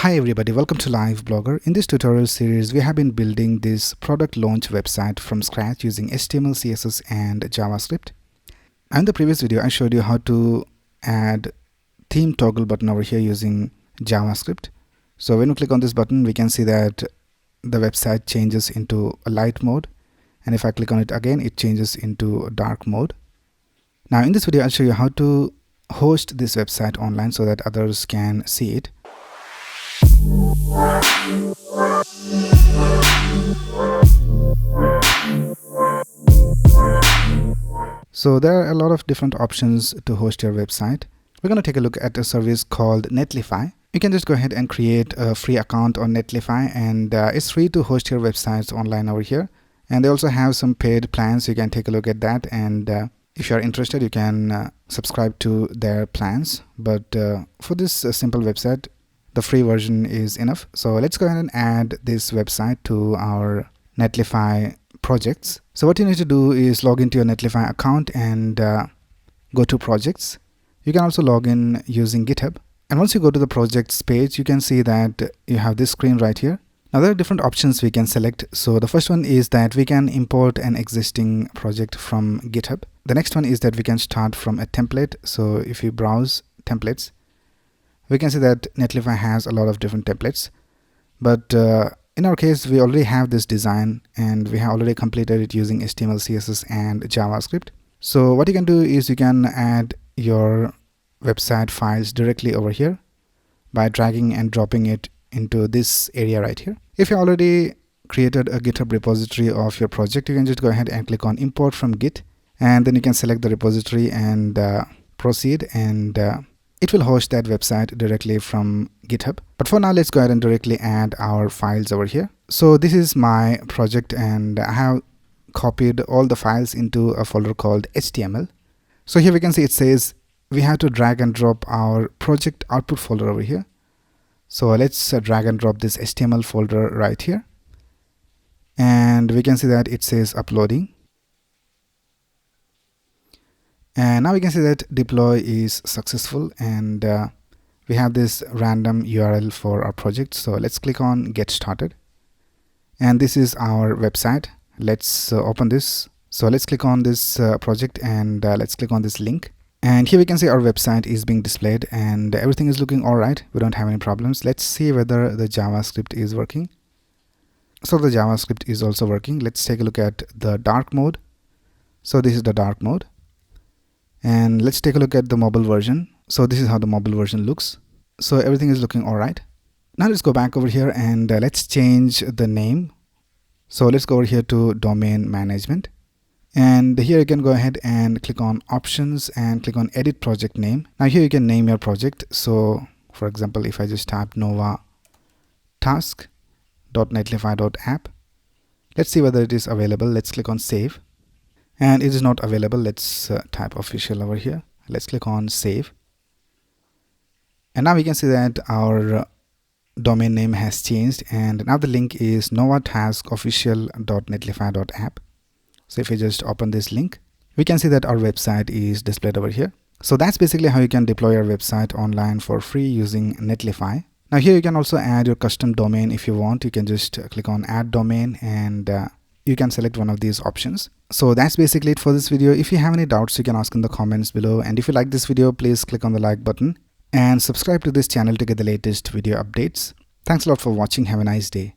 Hi everybody, welcome to Live Blogger. In this tutorial series, we have been building this product launch website from scratch using HTML, CSS and JavaScript. In the previous video, I showed you how to add theme toggle button over here using JavaScript. So when we click on this button, we can see that the website changes into a light mode. And if I click on it again, it changes into a dark mode. Now in this video, I'll show you how to host this website online so that others can see it. So there are a lot of different options to host your website. We're going to take a look at a service called Netlify. You can just go ahead and create a free account on Netlify, and it's free to host your websites online over here. And they also have some paid plans. You can take a look at that, and if you're interested, you can subscribe to their plans. But for this simple website, the free version is enough. So let's go ahead and add this website to our Netlify projects. So what you need to do is log into your Netlify account and go to projects. You can also log in using GitHub. And once you go to the projects page, you can see that you have this screen right here. Now there are different options we can select. So the first one is that we can import an existing project from GitHub. The next one is that we can start from a template. So if you browse templates, we can see that Netlify has a lot of different templates. But in our case, we already have this design and we have already completed it using HTML, CSS and JavaScript. So what you can do is you can add your website files directly over here by dragging and dropping it into this area right here. If you already created a GitHub repository of your project, you can just go ahead and click on import from Git, and then you can select the repository and proceed, and it will host that website directly from GitHub. But for now, let's go ahead and directly add our files over here. So this is my project, and I have copied all the files into a folder called HTML. So here we can see it says we have to drag and drop our project output folder over here. So let's drag and drop this HTML folder right here. And we can see that it says uploading. And now we can see that deploy is successful, and we have this random URL for our project. So let's click on get started. And this is our website. Let's open this. So let's click on this project, and let's click on this link. And here we can see our website is being displayed and everything is looking all right. We don't have any problems. Let's see whether the JavaScript is working. So the JavaScript is also working. Let's take a look at the dark mode. So this is the dark mode. And let's take a look at the mobile version. So this is how the mobile version looks. So everything is looking all right. Now let's go back over here and let's change the name. So let's go over here to domain management. And here you can go ahead and click on options and click on edit project name. Now here you can name your project. So for example, if I just type Nova task.netlify.app, let's see whether it is available. Let's click on save. And it is not available. Let's type official over here. Let's click on save. And now we can see that our domain name has changed, and now the link is novataskofficial.netlify.app. So if you just open this link, we can see that our website is displayed over here. So that's basically how you can deploy your website online for free using Netlify. Now here you can also add your custom domain if you want. You can just click on add domain, and you can select one of these options. So that's basically it for this video. If you have any doubts, you can ask in the comments below. And if you like this video, please click on the like button and subscribe to this channel to get the latest video updates. Thanks a lot for watching. Have a nice day.